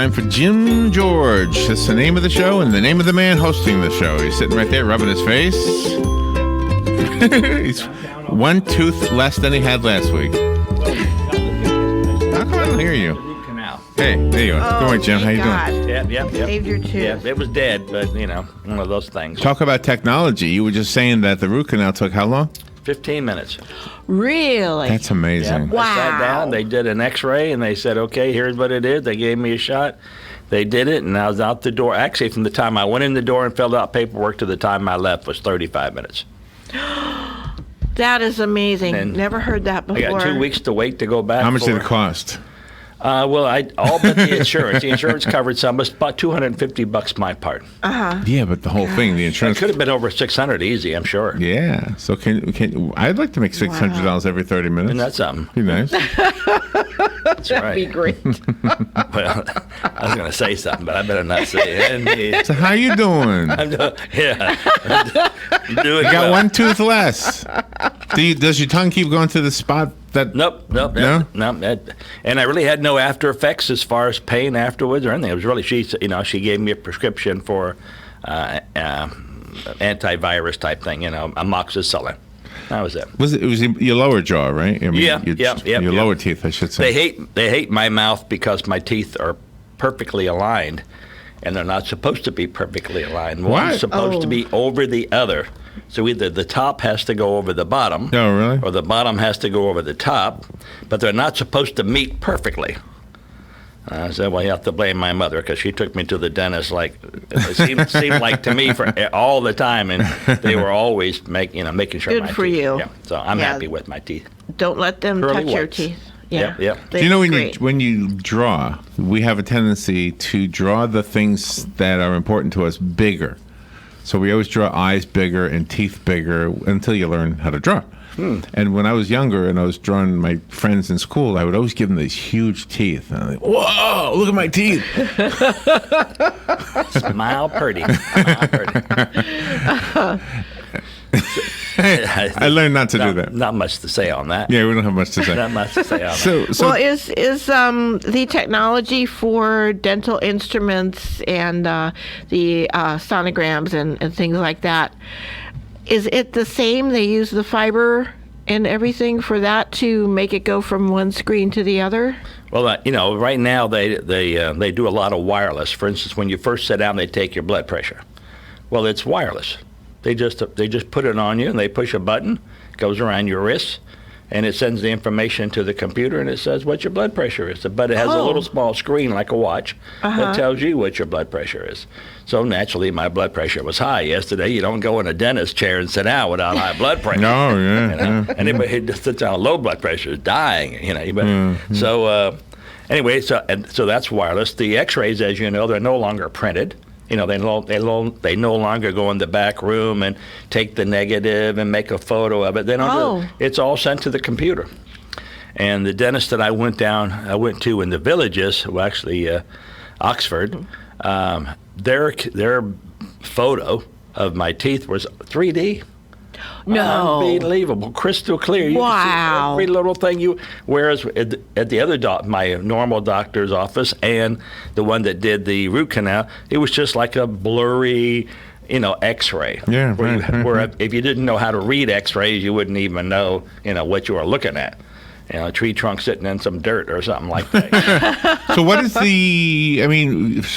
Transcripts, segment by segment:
time for Jim George. That's the name of the show and the name of the man hosting the show. He's sitting right there rubbing his face. He's one tooth less than he had last week. How come I don't hear you? Hey, there you are. Good morning, Jim. How you doing? Yep. Saved your tooth. Yeah, it was dead, but, one of those things. Talk about technology. You were just saying that the root canal took how long? 15 minutes. Really? That's amazing. Yeah. Wow. I sat down, they did an x-ray, and they said, okay, here's what it is. They gave me a shot. They did it, and I was out the door. Actually, from the time I went in the door and filled out paperwork to the time I left was 35 minutes. That is amazing. And Never heard that before. I got 2 weeks to wait to go back. How much did it cost? Well, all but the insurance. The insurance covered some. It was about $250 my part. Yeah, but the whole thing, the It insurance. could have been over $600 easy, I'm sure. Yeah. So can I'd like to make $600 every 30 minutes. And that's something. Be nice. That's That'd right. be great. Well, I was going to say something, but I better not say it. So how you doing? I'm doing, yeah. I'm doing You got well. one tooth less. Does your tongue keep going to the spot that? Nope. No? And I really had no after effects as far as pain afterwards or anything. It was really she gave me a prescription for antivirus type thing, amoxicillin. That was it. It was your lower jaw, right? I mean, Yeah, your lower teeth, I should say. They hate my mouth because my teeth are perfectly aligned, and they're not supposed to be perfectly aligned. One's supposed to be over the other. So either the top has to go over the bottom, Oh, really? or the bottom has to go over the top, but they're not supposed to meet perfectly. I said, well, you have to blame my mother because she took me to the dentist it seemed like to me for all the time, and they were always making sure Good my for teeth. you. Yeah, so I'm happy with my teeth. Don't let them Curly touch your whites. teeth. Yeah. Yep. Do you know Great. when you draw, we have a tendency to draw the things that are important to us bigger. So we always draw eyes bigger and teeth bigger until you learn how to draw. And when I was younger and I was drawing my friends in school, I would always give them these huge teeth. And I'm like, whoa, look at my teeth. Smile pretty. Smile pretty. I learned not to do that. Not much to say on that. Yeah, we don't have much to say. Not much to say on that. So Well, is the technology for dental instruments and the sonograms and things like that, is it the same? They use the fiber and everything for that to make it go from one screen to the other? Well, right now they do a lot of wireless. For instance, when you first sit down, they take your blood pressure. Well, it's wireless. They just put it on you, and they push a button, it goes around your wrist, and it sends the information to the computer, and it says what your blood pressure is. But it has a little small screen like a watch that tells you what your blood pressure is. So naturally, my blood pressure was high yesterday. You don't go in a dentist chair and sit down without high blood pressure. No, yeah. Anybody who just sits down with low blood pressure is dying. So anyway, so that's wireless. The X-rays, as you know, they're no longer printed. They no longer go in the back room and take the negative and make a photo of it. They don't. It's all sent to the computer. And the dentist that I went to in the Villages, well, actually Oxford, their photo of my teeth was 3D. No. Unbelievable, crystal clear. You Wow. can see every little thing whereas at the other my normal doctor's office and the one that did the root canal, it was just like a blurry, X-ray. Yeah, where if you didn't know how to read X-rays, you wouldn't even know, what you were looking at. A tree trunk sitting in some dirt or something like that. So what is so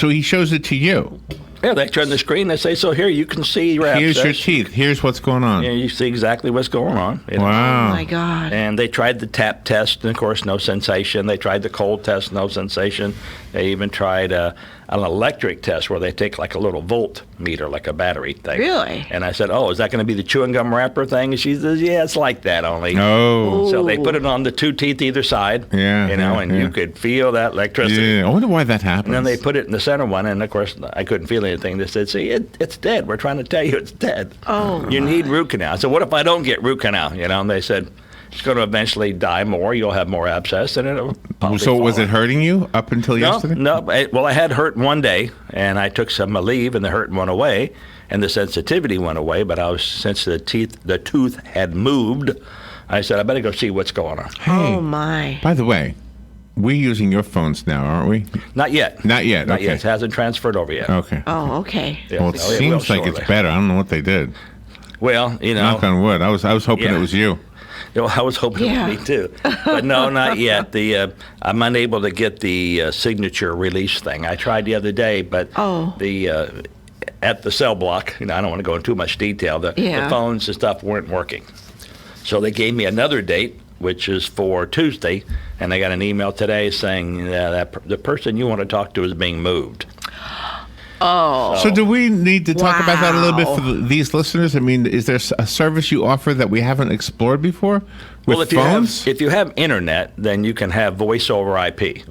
he shows it to you. Yeah, they turn the screen. They say, so here, you can see your Here's your abscess. teeth. Here's what's going on. Yeah, you see exactly what's going on. Wow. Oh, my God. And they tried the tap test, and of course, no sensation. They tried the cold test, no sensation. They even tried an electric test where they take like a little voltmeter, like a battery thing. Really? And I said, oh, is that going to be the chewing gum wrapper thing? And she says, yeah, it's like that only. Oh. So they put it on the two teeth either side. Yeah, and you could feel that electricity. Yeah, I wonder why that happens. And then they put it in the center one, and of course, I couldn't feel anything. They said, see, it's dead. We're trying to tell you it's dead. Oh, You need root canal. So what if I don't get root canal? And they said, it's going to eventually die more. You'll have more abscess, and it'll probably So was fall it hurting you up until yesterday? No. Well, I had hurt one day, and I took some Aleve, and the hurt went away, and the sensitivity went away. But since the tooth had moved, I said, I better go see what's going on. Hey, Oh, my. by the way, we're using your phones now, aren't we? Not yet. Not yet. Not Okay. yet. It hasn't transferred over yet. Okay. Oh, okay. Yeah, Well, it so will seems like it's shortly. better. I don't know what they did. Well, Knock on wood. I was hoping Yeah. it was you. I was hoping Yeah. it would be too, but no, not yet. I'm unable to get the signature release thing. I tried the other day, but at the cell block, I don't want to go into too much detail. The phones and stuff weren't working, so they gave me another date, which is for Tuesday, and I got an email today saying that the person you want to talk to is being moved. Oh. So do we need to talk about that a little bit Wow. for these listeners? I mean, is there a service you offer that we haven't explored before with Well, phones? if you have internet, then you can have voice over IP,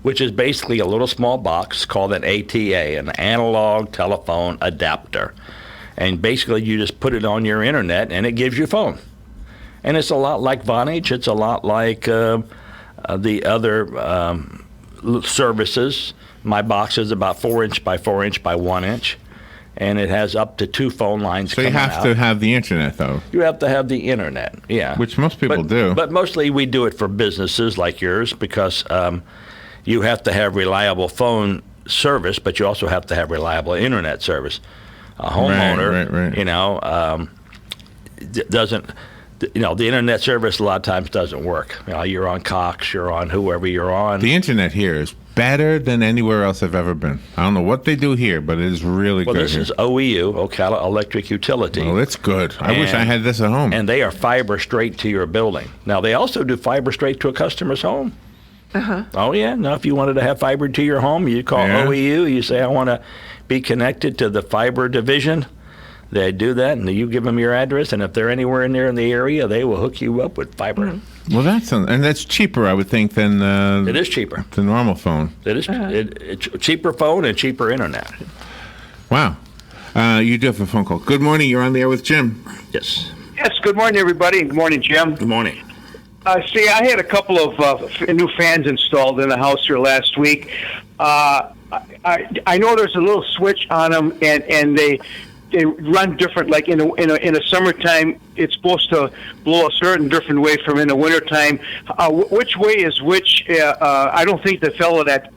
which is basically a little small box called an ATA, an analog telephone adapter. And basically you just put it on your internet and it gives you a phone. And it's a lot like Vonage. It's a lot like the other services. My box is about 4 inch by 4 inch by 1 inch. And it has up to 2 phone lines So you coming have out. to have the internet, though, You have to have the internet, yeah. which most people do. But mostly we do it for businesses like yours because you have to have reliable phone service, but you also have to have reliable internet service. A homeowner, Right. Doesn't, the internet service a lot of times doesn't work. You're on Cox, you're on whoever you're on. The internet here is better than anywhere else I've ever been. I don't know what they do here, but it is really well, good this here. is OEU, Ocala Electric Utility. Oh, it's good. I wish I And- had this at home. And they are fiber straight to your building. Now, they also do fiber straight to a customer's home. Oh, yeah. Now, if you wanted to have fiber to your home, you call Yeah. OEU. You say, I want to be connected to the fiber division. They do that, and you give them your address. And if they're anywhere in there in the area, they will hook you up with fiber. Well, and that's cheaper, I would think, than It is cheaper. the normal phone. It is it's cheaper phone and cheaper internet. Wow. You do have a phone call. Good morning. You're on the air with Jim. Yes. Yes, good morning, everybody. Good morning, Jim. Good morning. See, I had a couple of new fans installed in the house here last week. I know there's a little switch on them, and they run different. Like in a summertime, it's supposed to blow a certain different way from in the wintertime. Which way is which? I don't think the fellow that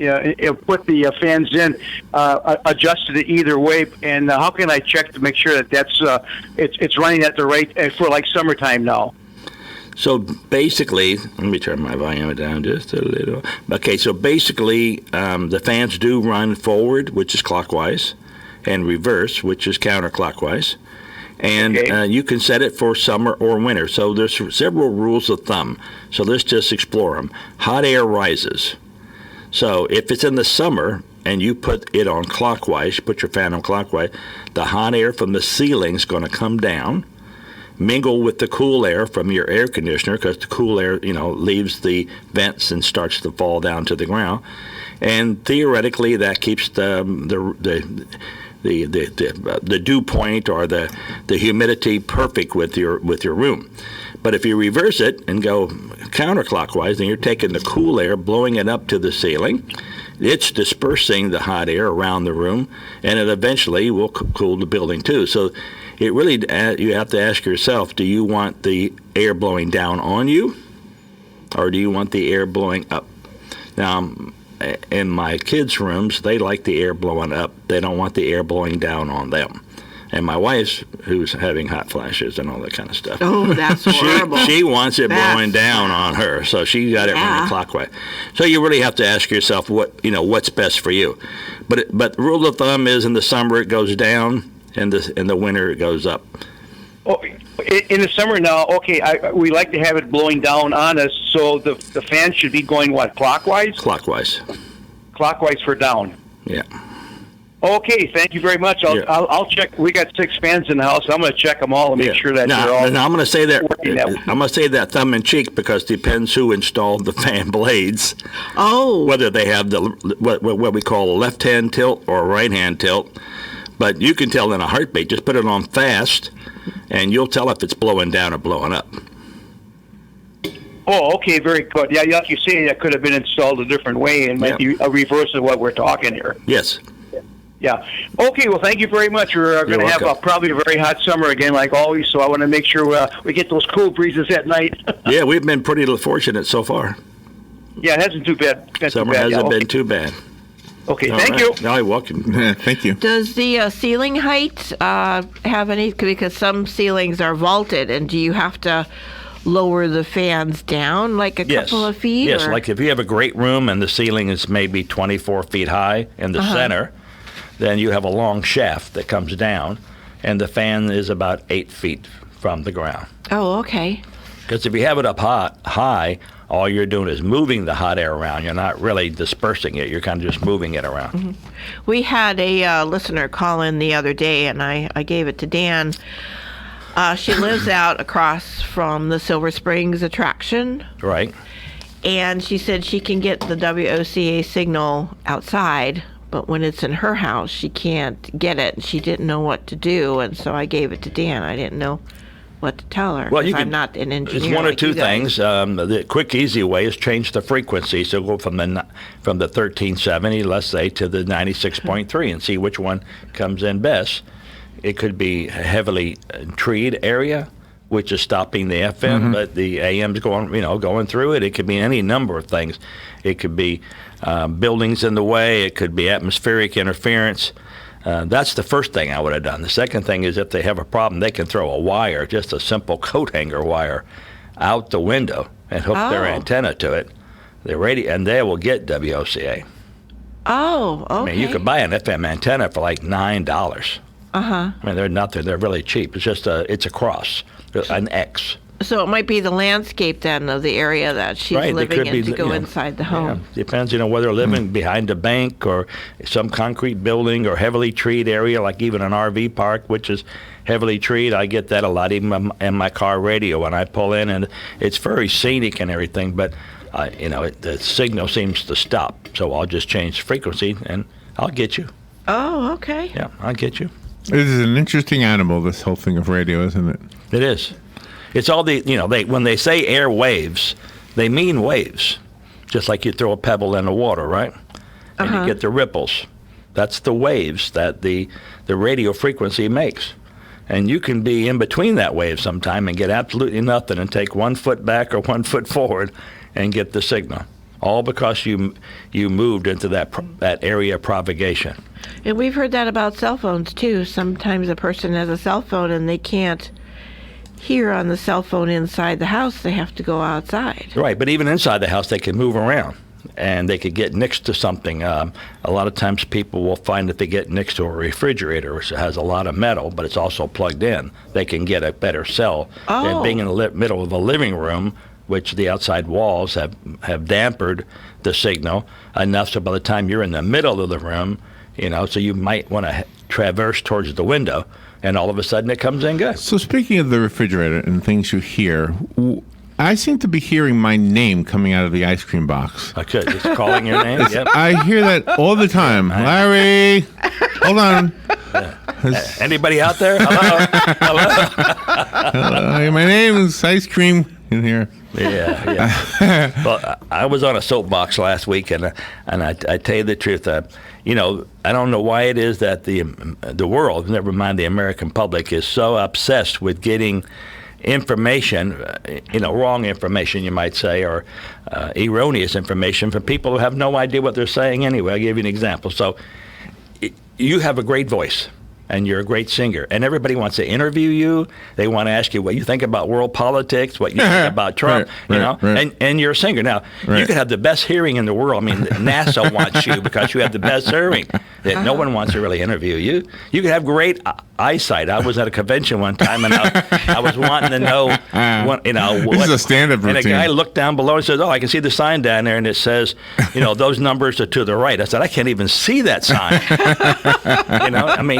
put the fans in adjusted it either way. And how can I check to make sure that it's running at the right for like summertime now? So basically, let me turn my volume down just a little. Okay, so basically, the fans do run forward, which is clockwise, and reverse, which is counterclockwise. And Okay. you can set it for summer or winter. So there's several rules of thumb. So let's just explore them. Hot air rises. So if it's in the summer and you put it on clockwise, put your fan on clockwise, the hot air from the ceiling is going to come down, mingle with the cool air from your air conditioner, because the cool air, leaves the vents and starts to fall down to the ground. And theoretically, that keeps the dew point or the humidity perfect with your room. But if you reverse it and go counterclockwise, then you're taking the cool air, blowing it up to the ceiling. It's dispersing the hot air around the room, and it eventually will cool the building too. So it really, you have to ask yourself, do you want the air blowing down on you, or do you want the air blowing up? Now, in my kids' rooms, they like the air blowing up. They don't want the air blowing down on them. And my wife's, who's having hot flashes and all that kind of stuff. Oh, that's horrible. She wants it That's blowing down on her, so she got it running clockwise. So you really have to ask yourself what's best for you. But the rule of thumb is in the summer it goes down, and in the winter it goes up. Oh, in the summer now, okay, we like to have it blowing down on us, so the fan should be going, what, clockwise? Clockwise. Clockwise for down. Yeah. Okay, thank you very much. I'll check. We got 6 fans in the house. I'm going to check them all and make sure that now, they're all now I'm going to say that working that way. I'm going to say that thumb in cheek because it depends who installed the fan blades. Oh. Whether they have the what we call a left-hand tilt or a right-hand tilt. But you can tell in a heartbeat. Just put it on fast, and you'll tell if it's blowing down or blowing up. Oh, okay, very good. Yeah, like you say, that could have been installed a different way and might be a reverse of what we're talking here. Yes. Yeah. Okay, well, thank you very much. We're going to have welcome. probably a very hot summer again, like always, so I want to make sure we get those cool breezes at night. Yeah, we've been pretty fortunate so far. Yeah, it hasn't too bad. Been Summer too bad. hasn't Yeah, been too bad. Okay, All thank right. you. No, you're welcome. Thank you. Does the ceiling height have any? Because some ceilings are vaulted, and do you have to lower the fans down like a couple of feet? Yes, or? like if you have a great room and the ceiling is maybe 24 feet high in the center, then you have a long shaft that comes down, and the fan is about 8 feet from the ground. Oh, okay. Because if you have it up high, all you're doing is moving the hot air around. You're not really dispersing it. You're kind of just moving it around. Mm-hmm. We had a listener call in the other day, and I gave it to Dan. She lives out across from the Silver Springs attraction, Right? and she said she can get the WOCA signal outside, but when it's in her house, she can't get it. She didn't know what to do, and so I gave it to Dan. I didn't know what to tell her. Well, you 'cause I'm can- not an engineer. It's one or like two you guys. things. The quick, easy way is change the frequency. So go from the 1370, let's say, to the 96.3, and see which one comes in best. It could be a heavily treed area, which is stopping the FM, but the AM's going through it. It could be any number of things. It could be buildings in the way. It could be atmospheric interference. That's the first thing I would have done. The second thing is if they have a problem, they can throw a wire, just a simple coat hanger wire, out the window and hook their Oh. antenna to it. The radio, and they will get WOCA. Oh, okay. I mean, you could buy an FM antenna for like $9. Uh-huh. I mean, they're nothing. They're really cheap. It's just it's a cross, an X. So it might be the landscape then of the area that she's Right, it living could in be to the- go yeah. inside the Yeah, home. depends, whether they're living behind a bank or some concrete building or heavily treed area, like even an RV park, which is heavily treed. I get that a lot, even in my car radio when I pull in, and it's very scenic and everything, but the signal seems to stop. So I'll just change frequency, and I'll get you. Oh, okay. Yeah, I'll get you. This is an interesting animal, this whole thing of radio, isn't it? It is. It's all when they say air waves, they mean waves. Just like you throw a pebble in the water, right? And you get the ripples. That's the waves that the radio frequency makes. And you can be in between that wave sometime and get absolutely nothing and take 1 foot back or 1 foot forward and get the signal. All because you moved into that area of propagation. And we've heard that about cell phones too. Sometimes a person has a cell phone and they can't hear on the cell phone inside the house. They have to go outside. Right, but even inside the house, they can move around, and they could get next to something. A lot of times people will find that they get next to a refrigerator, which has a lot of metal, but it's also plugged in. They can get a better cell than being in the middle of a living room, which the outside walls have dampened the signal enough so by the time you're in the middle of the room, so you might want to traverse towards the window, and all of a sudden it comes in good. So speaking of the refrigerator and things you hear, I seem to be hearing my name coming out of the ice cream box. Okay, just calling your name. Yep. I hear that all the time. Larry, hold on. Anybody out there? Hello? My name is Ice Cream in here. Yeah. Well, I was on a soapbox last week, and I tell you the truth. I don't know why it is that the world, never mind the American public, is so obsessed with getting information, wrong information, you might say, or erroneous information from people who have no idea what they're saying anyway. I'll give you an example. So you have a great voice. And you're a great singer, and everybody wants to interview you. They want to ask you what you think about world politics, what you think about Trump, right. And you're a singer. Now, you could have the best hearing in the world. I mean, NASA wants you because you have the best hearing. No one wants to really interview you. You could have great eyesight. I was at a convention one time, and I was wanting to know, This is a stand-up routine. And a guy looked down below and says, "Oh, I can see the sign down there, and it says, those numbers are to the right." I said, "I can't even see that sign."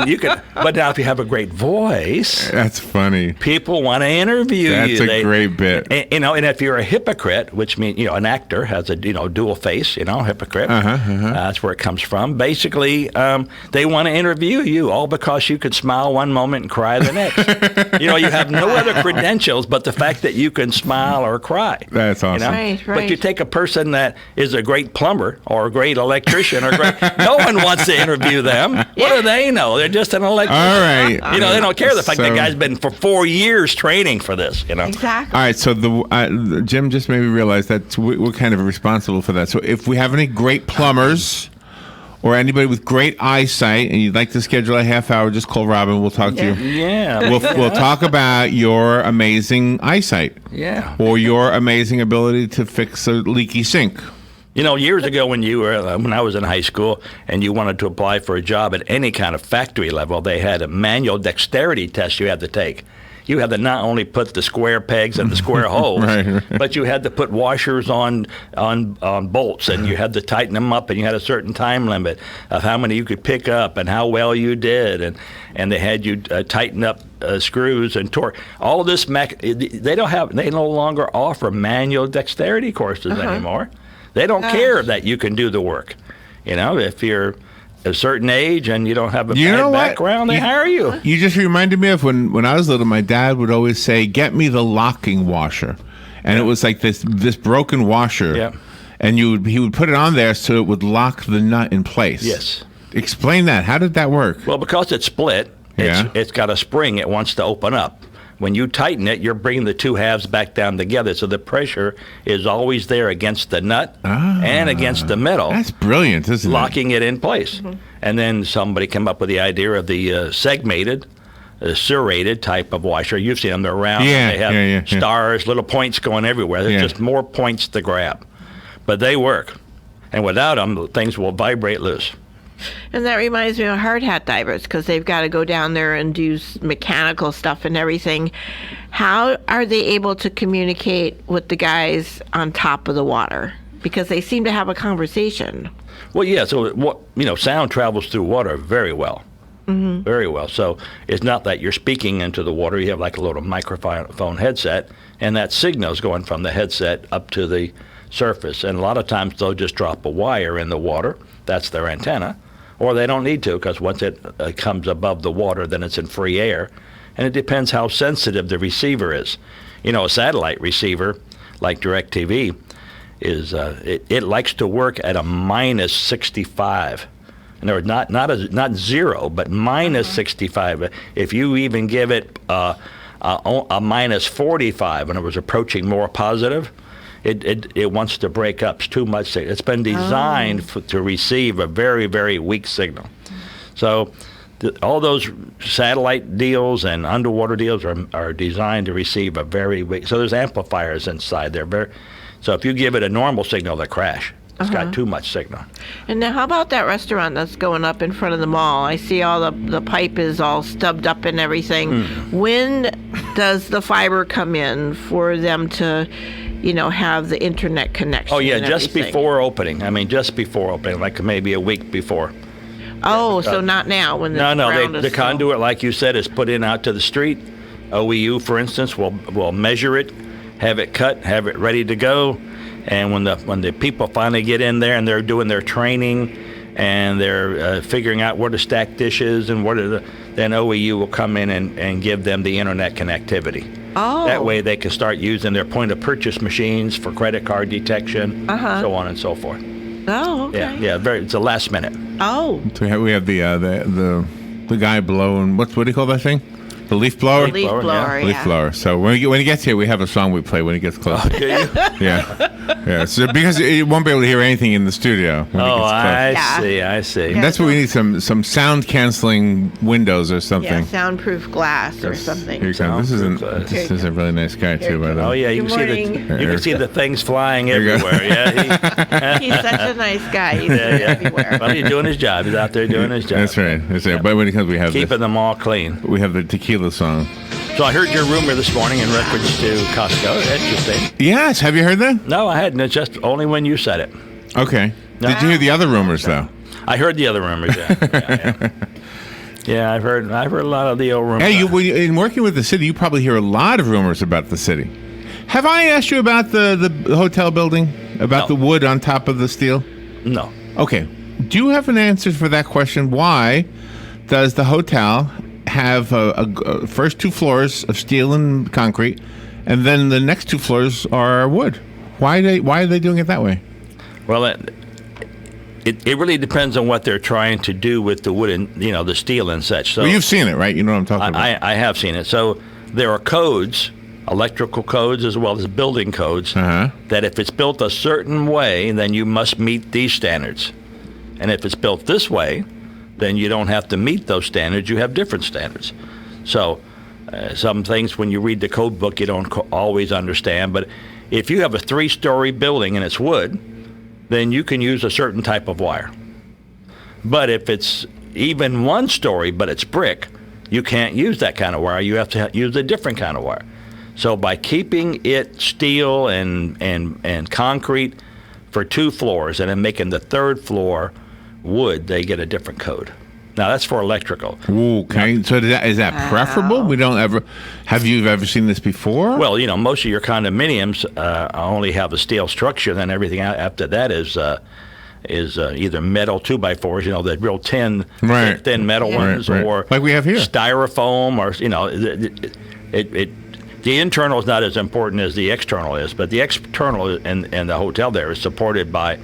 You could. But now, if you have a great voice, that's funny. people want to interview you. That's a great bit. And if you're a hypocrite, which means an actor has a dual face, hypocrite. That's where it comes from. Basically, they want to interview you all because you could smile one moment and cry the next. You have no other credentials but the fact that you can smile or cry. That's awesome. Right. But you take a person that is a great plumber or a great electrician no one wants to interview them. What do they know? They're just an an electrician. All right. You know, they don't care the fact So- that guy's been for 4 years training for this. You know. Exactly. All right, so Jim just made me realize that we're kind of responsible for that. So if we have any great plumbers or anybody with great eyesight and you'd like to schedule a half hour, just call Robin. We'll talk to you. Yeah. We'll talk about your amazing eyesight Yeah. or your amazing ability to fix a leaky sink. You know, years ago when I was in high school and you wanted to apply for a job at any kind of factory level, they had a manual dexterity test you had to take. You had to not only put the square pegs in the square holes, Right. but you had to put washers on bolts, and you had to tighten them up, and you had a certain time limit of how many you could pick up and how well you did, and they had you tighten up screws and torque. All this they no longer offer manual dexterity courses anymore. They don't care that you can do the work. You know, if you're a certain age and you don't have a You know bad what? background, they hire you. You just reminded me of when I was little, my dad would always say, "Get me the locking washer." And it was like this broken washer. Yeah. And he would put it on there so it would lock the nut in place. Yes. Explain that. How did that work? Well, because it's split, Yeah. it's got a spring it wants to open up. When you tighten it, you're bringing the two halves back down together, so the pressure is always there against the nut and against the metal, That's brilliant, isn't locking it in place. And then somebody came up with the idea of the segmated, serrated type of washer. You've seen them; they're round. Yeah, they have yeah. stars, little points going everywhere. There's Yeah. just more points to grab, but they work. And without them, things will vibrate loose. And that reminds me of hard hat divers because they've got to go down there and do mechanical stuff and everything. How are they able to communicate with the guys on top of the water? Because they seem to have a conversation. Well, yeah. So sound travels through water very well, very well. So it's not that you're speaking into the water. You have like a little microphone headset, and that signal's going from the headset up to the surface. And a lot of times they'll just drop a wire in the water. That's their antenna. Or they don't need to, because once it comes above the water, then it's in free air. And it depends how sensitive the receiver is. You know, a satellite receiver, like DirecTV, it likes to work at a minus 65. In other words, not zero, but minus 65. If you even give it a minus 45, when it was approaching more positive, it wants to break up. It's too much. It's been designed to receive a very, very weak signal. So all those satellite deals and underwater deals are designed to receive a very weak. So there's amplifiers inside there. So if you give it a normal signal, they crash. It's got too much signal. And now, how about that restaurant that's going up in front of the mall? I see all the pipe is all stubbed up and everything. When does the fiber come in for them to, have the internet connection? Oh, yeah, and just everything? before opening. Just before opening, like maybe a week before. Oh, so not now when the No, ground is the so- conduit, like you said, is put in out to the street. OEU, for instance, will measure it, have it cut, have it ready to go. And when the people finally get in there and they're doing their training and they're figuring out where to stack dishes and then OEU will come in and give them the internet connectivity. Oh. That way they can start using their point of purchase machines for credit card detection, so on and so forth. Oh, okay. Yeah, it's a last minute. Oh, So we have the guy blowing, what do you call that thing? The leaf blower? leaf blower, blower, Leaf yeah. blower. So when he gets here, we have a song we play when he gets close. Do you? Yeah. So because you won't be able to hear anything in the studio when he Oh, gets close. Yeah. I see. Yeah. That's what we need, some sound canceling windows or Yeah, something. soundproof glass or something. Here you go. This Soundproof is a really nice guy too, by the way. Oh yeah, you Good can see the things flying you go. everywhere. Yeah, He's such a nice guy. He's yeah. everywhere. Well, he's doing his job. He's out there doing his job. That's right. That's right. But when it comes, we have Keeping them all clean. the tequila song. So I heard your rumor this morning in reference to Costco. Interesting. Yes. Have you heard that? No, I hadn't. It's just only when you said it. Okay. Did you hear the other rumors though? I heard the other rumors. Yeah. Yeah, I've heard a lot of the old rumors. Hey, in working with the city, you probably hear a lot of rumors about the city. Have I asked you about the hotel building? About No. the wood on top of the steel? No. Okay. Do you have an answer for that question? Why does the hotel have a first two floors of steel and concrete, and then the next two floors are wood? Why are they doing it that way? Well, it really depends on what they're trying to do with the wood and the steel and such. So Well, you've seen it, right? You know what I'm talking about. I have seen it. So there are codes, electrical codes as well as building codes, that if it's built a certain way, then you must meet these standards. And if it's built this way, then you don't have to meet those standards. You have different standards. So some things when you read the code book you don't always understand. But if you have a 3-story building and it's wood, then you can use a certain type of wire. But if it's even 1 story but it's brick, you can't use that kind of wire. You have to use a different kind of wire. So by keeping it steel and concrete for 2 floors and then making the 3rd floor wood, they get a different code. Now that's for electrical. Okay, so is that preferable? We don't ever. Have you ever seen this before? Well, most of your condominiums only have a steel structure. Then everything after that is either metal 2x4s, the real thin metal ones, or like we have here, styrofoam, or the internal is not as important as the external is, but the external and the hotel there is supported by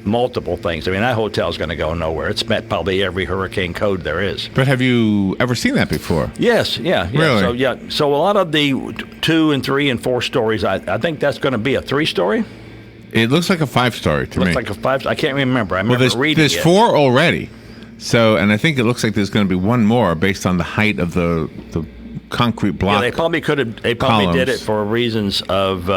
multiple things. I mean, that hotel is going to go nowhere. It's met probably every hurricane code there is. But have you ever seen that before? Yes, yeah. Really? So a lot of the 2 and 3 and 4 stories, I think that's going to be a 3-story. It looks like a 5-story to me. Looks like a 5. I can't remember. I remember reading there's it. 4 already. So, and I think it looks like there's going to be 1 more based on the height of the concrete block. Yeah, they probably could have. They probably did it for reasons of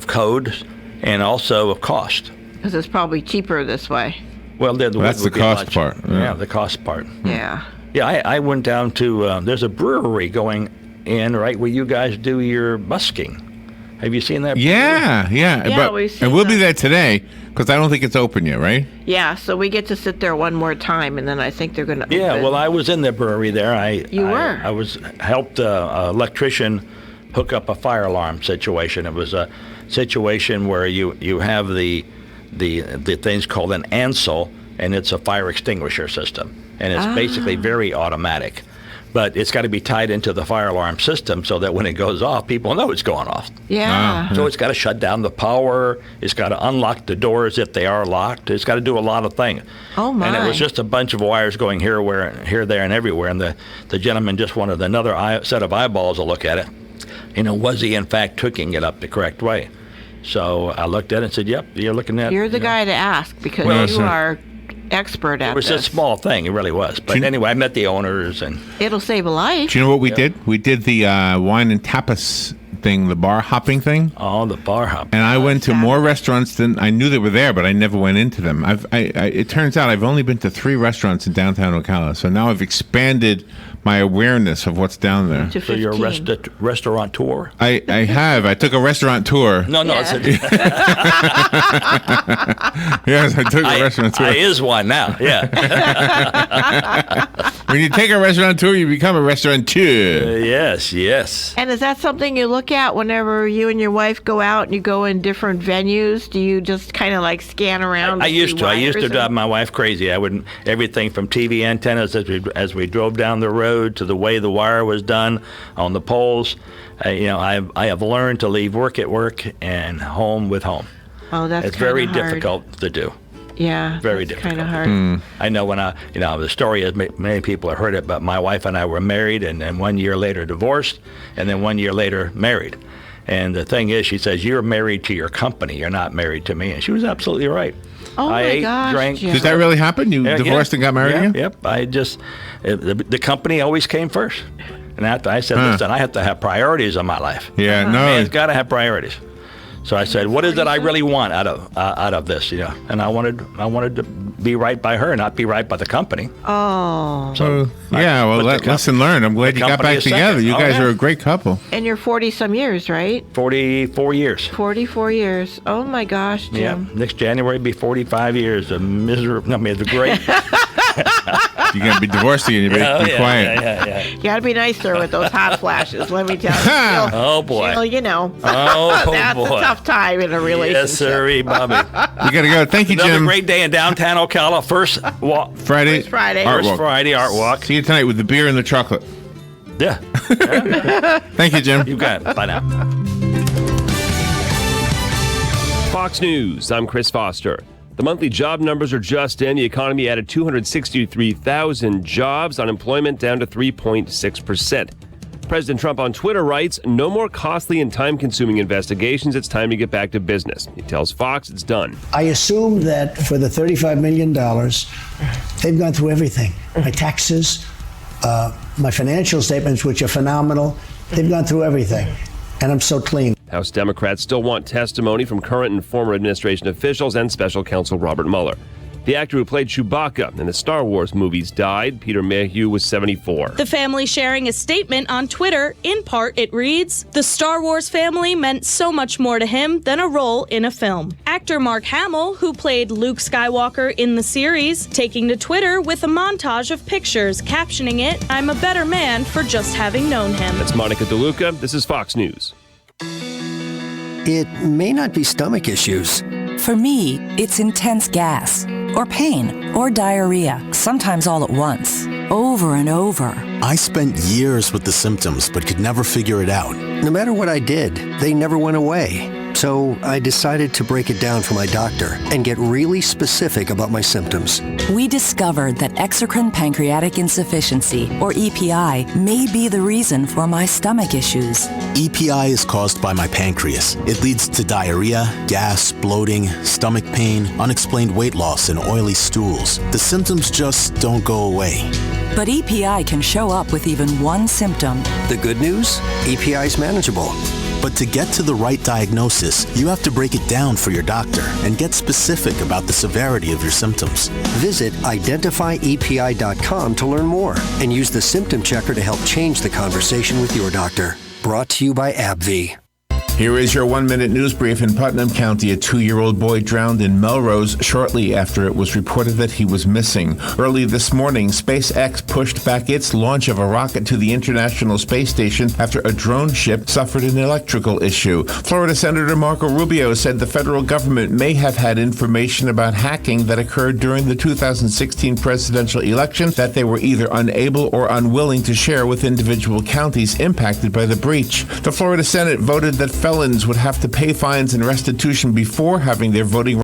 code and also of cost. Because it's probably cheaper this way. Well, that's the cost part. Yeah, the cost part. Yeah. Yeah, I went down to. There's a brewery going in right where you guys do your busking. Have you seen that? Yeah. Yeah, we've seen and we'll be that. there today because I don't think it's open yet, right? Yeah, so we get to sit there one more time, and then I think they're going to Yeah, open. well, I was in the brewery there. You were? I was helped an electrician hook up a fire alarm situation. It was a situation where you have the thing's called an ANSEL, and it's a fire extinguisher system, and it's basically very automatic. But it's got to be tied into the fire alarm system so that when it goes off, people know it's going off. Yeah. So it's got to shut down the power. It's got to unlock the doors if they are locked. It's got to do a lot of things. Oh, my. And it was just a bunch of wires going here, there, and everywhere. And the gentleman just wanted another set of eyeballs to look at it. Was he in fact hooking it up the correct way? So I looked at it and said, "Yep, you're looking at." You're the guy to ask because you are expert at It was this. a small thing. It really was. But anyway, I met the owners and. It'll save a life. Do you know what we did? We did the wine and tapas thing, the bar hopping thing. Oh, the bar hop. And I went to more restaurants than I knew they were there, but I never went into them. It turns out I've only been to 3 restaurants in downtown Ocala, so now I've expanded my awareness of what's down there. To So you're a 15. restaurateur? I have. I took a restaurant tour. No, Yeah. Yes, I took a restaurant tour. I is one now. Yeah. When you take a restaurant tour, you become a restaurateur. Yes. And is that something you look at whenever you and your wife go out and you go in different venues? Do you just kind of like scan around? I used to. I used to wires drive and- my wife crazy. I would everything from TV antennas as we drove down the road to the way the wire was done on the poles. I have learned to leave work at work and home with home. Oh, that's It's very kinda hard. difficult to do. Yeah, Very that's kind of difficult. hard. I know when the story is many people have heard it, but my wife and I were married, and then 1 year later divorced, and then 1 year later married. And the thing is, she says, "You're married to your company. You're not married to me." And she was absolutely right. Oh I my ate, gosh, drank. Jim. Did that really happen? You Yeah, divorced and got married again? Yep. I just the company always came first, and I said, "Listen, I have to have priorities in my life. Yeah, no. Man's got to have priorities." So I said, "What is it I really want out of this?" And I wanted to be right by her, not be right by the company. Oh, So, yeah, well, but the lesson learned. I'm glad the you got company back is together. second. You Oh, guys yeah. are a great couple. and you're 40-some years, right? 44 years. 44 years. Oh my gosh, Yeah, Jim. next January will be 45 years of miserable. I mean, the great. You're going to be divorced again. You better be quiet. Yeah. You gotta be nicer with those hot flashes, let me tell you. Still- Oh boy. still, Oh that's boy. a tough time in a relationship. Yes, sir, Bobby. You got to go. Thank you, Another Jim. great day in downtown Ocala. First walk. Friday. First Friday. Art First walk. Friday art walk. See you tonight with the beer and the chocolate. Yeah. Thank you, Jim. You got it. Bye now. Fox News, I'm Chris Foster. The monthly job numbers are just in. The economy added 263,000 jobs. Unemployment down to 3.6%. President Trump on Twitter writes, "No more costly and time-consuming investigations. It's time to get back to business." He tells Fox it's done. I assume that for the $35 million, they've gone through everything. My taxes, my financial statements, which are phenomenal. They've gone through everything. And I'm so clean. House Democrats still want testimony from current and former administration officials and special counsel Robert Mueller. The actor who played Chewbacca in the Star Wars movies died. Peter Mayhew was 74. The family sharing a statement on Twitter. In part, it reads, "The Star Wars family meant so much more to him than a role in a film." Actor Mark Hamill, who played Luke Skywalker in the series, taking to Twitter with a montage of pictures, captioning it, "I'm a better man for just having known him." That's Monica DeLuca. This is Fox News. It may not be stomach issues. For me, it's intense gas, or pain, or diarrhea, sometimes all at once, over and over. I spent years with the symptoms, but could never figure it out. No matter what I did, they never went away. So I decided to break it down for my doctor and get really specific about my symptoms. We discovered that exocrine pancreatic insufficiency, or EPI, may be the reason for my stomach issues. EPI is caused by my pancreas. It leads to diarrhea, gas, bloating, stomach pain, unexplained weight loss, and oily stools. The symptoms just don't go away. But EPI can show up with even one symptom. The good news? EPI is manageable. But to get to the right diagnosis, you have to break it down for your doctor and get specific about the severity of your symptoms. Visit identifyepi.com to learn more and use the symptom checker to help change the conversation with your doctor. Brought to you by AbbVie. Here is your 1-minute news brief. In Putnam County, a 2-year-old boy drowned in Melrose shortly after it was reported that he was missing. Early this morning, SpaceX pushed back its launch of a rocket to the International Space Station after a drone ship suffered an electrical issue. Florida Senator Marco Rubio said the federal government may have had information about hacking that occurred during the 2016 presidential election that they were either unable or unwilling to share with individual counties impacted by the breach. The Florida Senate voted that felons would have to pay fines and restitution before having their voting